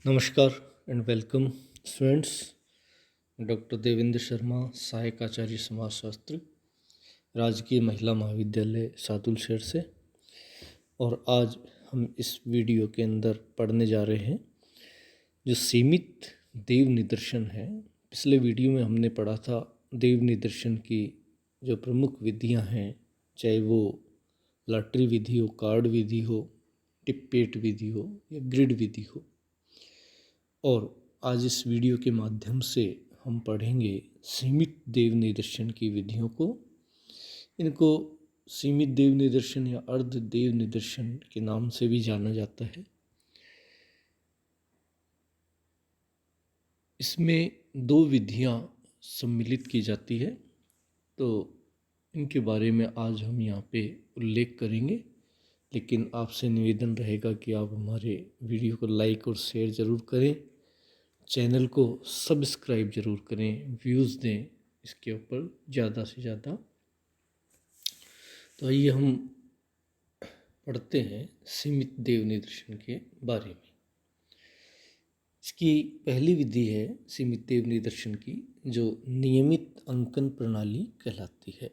नमस्कार and welcome students. Doctor Devendra Sharma, सहायक आचार्य समाजशास्त्र, राजकीय महिला महाविद्यालय सातुल शहर से। और आज हम इस वीडियो के अंदर पढ़ने जा रहे हैं जो सीमित देव निदर्शन है। पिछले वीडियो में हमने पढ़ा था देव निदर्शन की जो प्रमुख विधियां हैं, चाहे वो लॉटरी विधि हो, कार्ड विधि हो, टिप्पेट विधि हो या ग्रिड विधि हो। और आज इस वीडियो के माध्यम से हम पढ़ेंगे सीमित देव निदर्शन की विधियों को। इनको सीमित देव निदर्शन या अर्ध देव निदर्शन के नाम से भी जाना जाता है। इसमें दो विधियां सम्मिलित की जाती है, तो इनके बारे में आज हम यहाँ पे उल्लेख करेंगे। लेकिन आपसे निवेदन रहेगा कि आप हमारे वीडियो को लाइक और शेयर ज़रूर करें, चैनल को सब्सक्राइब ज़रूर करें, व्यूज़ दें इसके ऊपर ज़्यादा से ज़्यादा। तो आइए हम पढ़ते हैं सीमित देव निदर्शन के बारे में। इसकी पहली विधि है सीमित देव निदर्शन की, जो नियमित अंकन प्रणाली कहलाती है।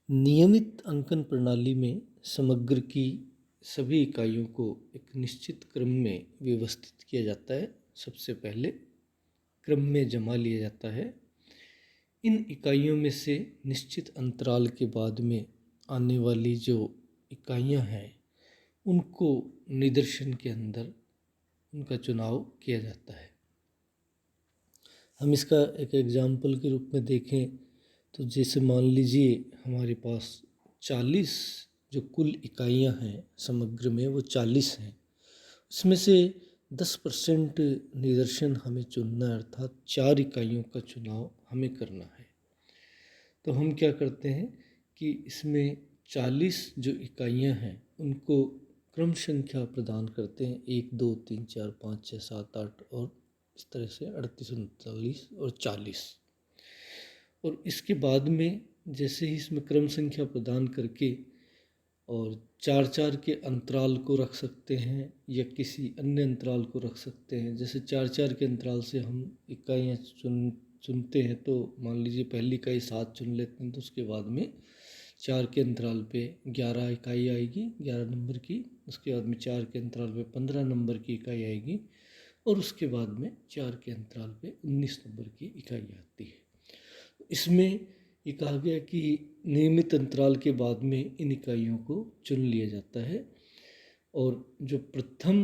नियमित अंकन प्रणाली में समग्र की सभी इकाइयों को एक निश्चित क्रम में व्यवस्थित किया जाता है। सबसे पहले क्रम में जमा लिया जाता है। इन इकाइयों में से निश्चित अंतराल के बाद में आने वाली जो इकाइयां हैं, उनको निदर्शन के अंदर उनका चुनाव किया जाता है। हम इसका एक एग्जाम्पल के रूप में देखें तो जैसे मान लीजिए हमारे पास 40 जो कुल इकाइयां हैं समग्र में, वो 40 हैं। इसमें से 10% निदर्शन हमें चुनना है, अर्थात 4 इकाइयों का चुनाव हमें करना है। तो हम क्या करते हैं कि इसमें 40 जो इकाइयां हैं उनको क्रम संख्या प्रदान करते हैं, 1 2 3 4 5 6 7 8 और इस तरह से 38 39 और 40। और इसके बाद में जैसे ही इसमें क्रम संख्या प्रदान करके और 4-4 के अंतराल को रख सकते हैं या किसी अन्य अंतराल को रख सकते हैं। जैसे 4-4 के अंतराल से हम इकाइयाँ चुनते हैं, तो मान लीजिए पहली इकाई 7 चुन लेते हैं, तो उसके बाद में 4 के अंतराल पे 11 इकाई आएगी 11 नंबर की। उसके बाद में 4 के अंतराल पे 15 नंबर की इकाई आएगी और उसके बाद में 4 के अंतराल पे 19 नंबर की इकाई आती है। इसमें ये कहा गया कि नियमित अंतराल के बाद में इन इकाइयों को चुन लिया जाता है और जो प्रथम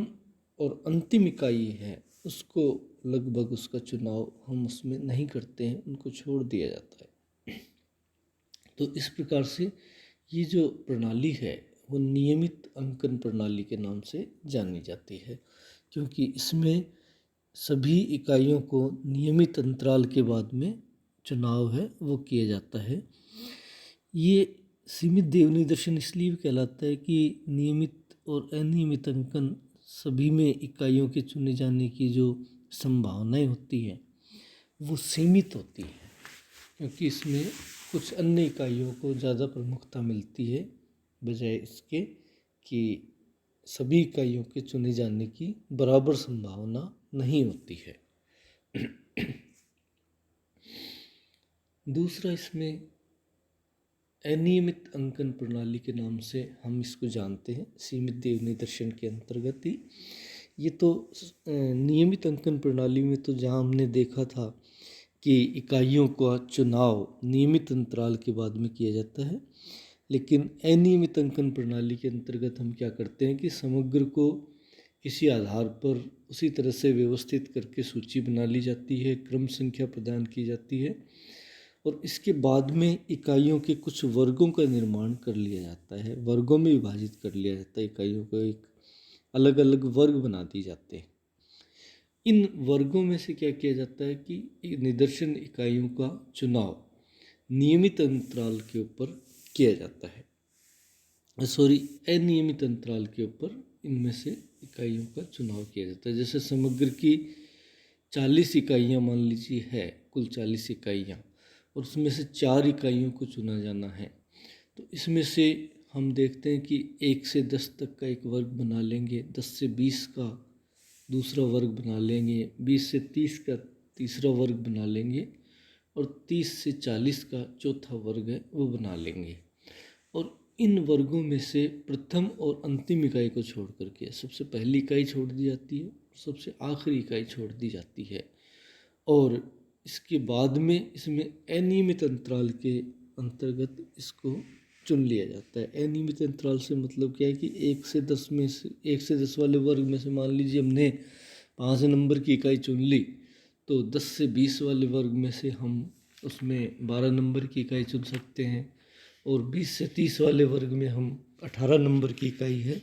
और अंतिम इकाई है उसको लगभग उसका चुनाव हम उसमें नहीं करते हैं, उनको छोड़ दिया जाता है। तो इस प्रकार से ये जो प्रणाली है वो नियमित अंकन प्रणाली के नाम से जानी जाती है, क्योंकि इसमें सभी इकाइयों को नियमित अंतराल के बाद में चुनाव है वो किया जाता है। ये सीमित देव निदर्शन इसलिए भी कहलाता है कि नियमित और अनियमित अंकन सभी में इकाइयों के चुने जाने की जो संभावनाएं होती हैं वो सीमित होती हैं, क्योंकि इसमें कुछ अन्य इकाइयों को ज़्यादा प्रमुखता मिलती है बजाय इसके कि सभी इकाइयों के चुने जाने की बराबर संभावना नहीं होती है। दूसरा, इसमें अनियमित अंकन प्रणाली के नाम से हम इसको जानते हैं सीमित देव निदर्शन के अंतर्गत ही। ये तो नियमित अंकन प्रणाली में तो जहाँ हमने देखा था कि इकाइयों का चुनाव नियमित अंतराल के बाद में किया जाता है, लेकिन अनियमित अंकन प्रणाली के अंतर्गत हम क्या करते हैं कि समग्र को किसी आधार पर उसी तरह से व्यवस्थित करके सूची बना ली जाती है, क्रम संख्या प्रदान की जाती है और इसके बाद में इकाइयों के कुछ वर्गों का निर्माण कर लिया जाता है, वर्गों में विभाजित कर लिया जाता है। इकाइयों को एक अलग अलग वर्ग बना दिए जाते हैं। इन वर्गों में से क्या किया जाता है कि निदर्शन इकाइयों का चुनाव नियमित अंतराल के ऊपर किया जाता है, अनियमित अंतराल के ऊपर इनमें से इकाइयों का चुनाव किया जाता है। जैसे समग्र की 40 इकाइयाँ मान लीजिए है, कुल 40 इकाइयाँ, और उसमें से 4 इकाइयों को चुना जाना है। तो इसमें से हम देखते हैं कि 1 से 10 तक का एक वर्ग बना लेंगे, 10 से 20 का दूसरा वर्ग बना लेंगे, 20 से 30 का तीसरा वर्ग बना लेंगे और 30 से 40 का चौथा वर्ग है वो बना लेंगे। और इन वर्गों में से प्रथम और अंतिम इकाई को छोड़ करके सबसे पहली इकाई छोड़ दी जाती है, सबसे आखिरी इकाई छोड़ दी जाती है। और इसके बाद में इसमें अनियमित अंतराल के अंतर्गत इसको चुन लिया जाता है। अनियमित अंतराल से मतलब क्या है कि 1 से 10 में से 1 से 10 वाले वर्ग में से मान लीजिए हमने 5 नंबर की इकाई चुन ली, तो 10 से 20 वाले वर्ग में से हम उसमें 12 नंबर की इकाई चुन सकते हैं, और 20 से 30 वाले वर्ग में हम 18 नंबर की इकाई है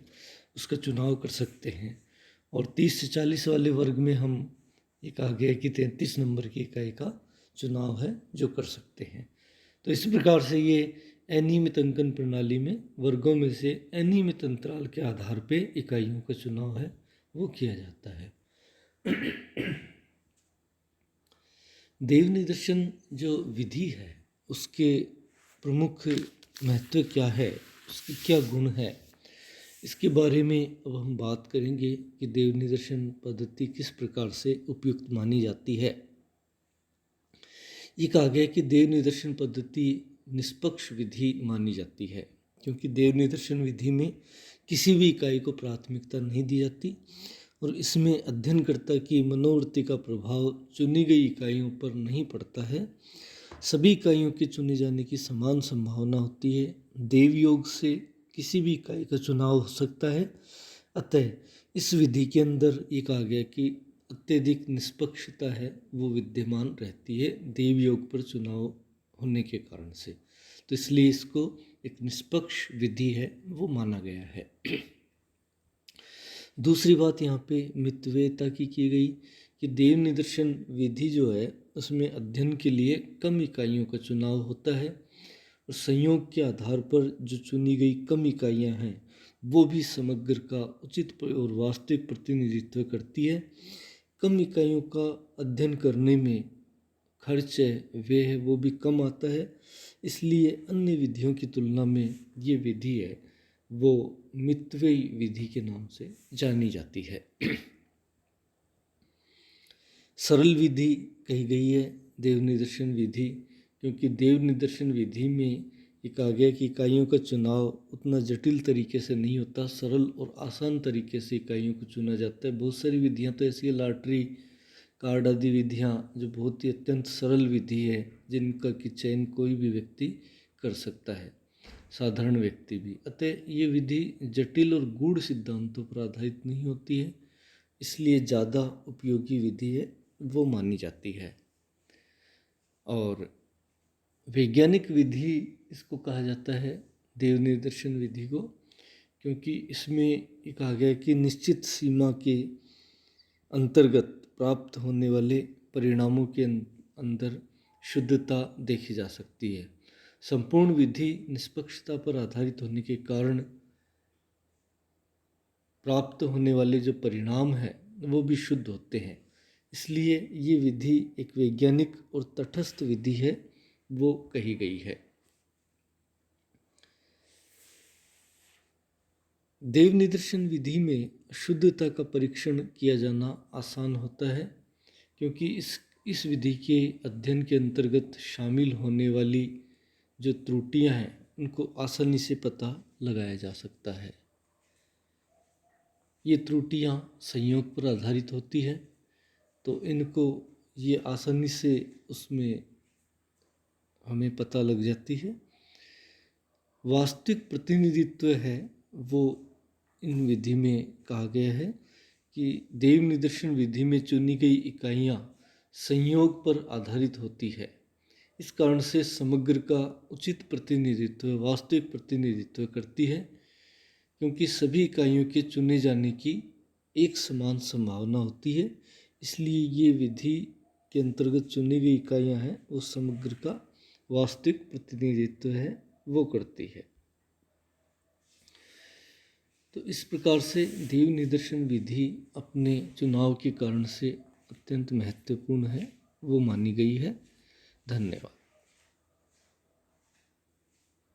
उसका चुनाव कर सकते हैं, और 30 से 40 वाले वर्ग में हम एक आ गया कि 33 नंबर की इकाई का चुनाव है जो कर सकते हैं। तो इस प्रकार से ये अनियमित अंकन प्रणाली में वर्गों में से अनियमित अंतराल के आधार पे इकाइयों का चुनाव है वो किया जाता है। देव निदर्शन जो विधि है उसके प्रमुख महत्व क्या है, उसकी क्या गुण है, इसके बारे में अब हम बात करेंगे कि देव निदर्शन पद्धति किस प्रकार से उपयुक्त मानी जाती है। ये कहा गया कि देव निदर्शन पद्धति निष्पक्ष विधि मानी जाती है, क्योंकि देव निदर्शन विधि में किसी भी इकाई को प्राथमिकता नहीं दी जाती और इसमें अध्ययनकर्ता की मनोवृत्ति का प्रभाव चुनी गई इकाइयों पर नहीं पड़ता है। सभी इकाइयों के चुने जाने की समान संभावना होती है। देव योग से किसी भी इकाई का चुनाव हो सकता है। अतः इस विधि के अंदर ये कहा गया कि अत्यधिक निष्पक्षता है वो विद्यमान रहती है देव योग पर चुनाव होने के कारण से, तो इसलिए इसको एक निष्पक्ष विधि है वो माना गया है। दूसरी बात यहाँ पे मितव्ययता की गई कि देव निदर्शन विधि जो है उसमें अध्ययन के लिए कम इकाइयों का चुनाव होता है और संयोग के आधार पर जो चुनी गई कम इकाइयाँ हैं वो भी समग्र का उचित और वास्तविक प्रतिनिधित्व करती है। कम इकाइयों का अध्ययन करने में खर्च है वे है वो भी कम आता है, इसलिए अन्य विधियों की तुलना में ये विधि है वो मितव्ययी विधि के नाम से जानी जाती है। सरल विधि कही गई है देव निदर्शन विधि, क्योंकि देव निदर्शन विधि में ये कहा गया कि इकाइयों का चुनाव उतना जटिल तरीके से नहीं होता, सरल और आसान तरीके से इकाइयों को चुना जाता है। बहुत सारी विधियाँ तो ऐसी है, लॉटरी कार्ड आदि विधियाँ जो बहुत ही अत्यंत सरल विधि है जिनका कि चयन कोई भी व्यक्ति कर सकता है, साधारण व्यक्ति भी। अतः ये विधि जटिल और गूढ़ सिद्धांतों पर आधारित नहीं होती है, इसलिए ज़्यादा उपयोगी विधि है वो मानी जाती है। और वैज्ञानिक विधि इसको कहा जाता है देव निदर्शन विधि को, क्योंकि इसमें ये कहा गया कि निश्चित सीमा के अंतर्गत प्राप्त होने वाले परिणामों के अंदर शुद्धता देखी जा सकती है। संपूर्ण विधि निष्पक्षता पर आधारित होने के कारण प्राप्त होने वाले जो परिणाम हैं वो भी शुद्ध होते हैं, इसलिए ये विधि एक वैज्ञानिक और तटस्थ विधि है वो कही गई है। देव निदर्शन विधि में शुद्धता का परीक्षण किया जाना आसान होता है, क्योंकि इस विधि के अध्ययन के अंतर्गत शामिल होने वाली जो त्रुटियां हैं उनको आसानी से पता लगाया जा सकता है। ये त्रुटियां संयोग पर आधारित होती है, तो इनको ये आसानी से उसमें हमें पता लग जाती है। वास्तविक प्रतिनिधित्व है वो इन विधि में कहा गया है कि देव निदर्शन विधि में चुनी गई इकाइयाँ संयोग पर आधारित होती है। इस कारण से समग्र का उचित प्रतिनिधित्व वास्तविक प्रतिनिधित्व करती है, क्योंकि सभी इकाइयों के चुने जाने की एक समान संभावना होती है, इसलिए ये विधि के अंतर्गत चुनी गई इकाइयाँ हैं वो समग्र का वास्तविक प्रतिनिधित्व है वो करती है। तो इस प्रकार से देव निदर्शन विधि अपने चुनाव के कारण से अत्यंत महत्वपूर्ण है वो मानी गई है। धन्यवाद।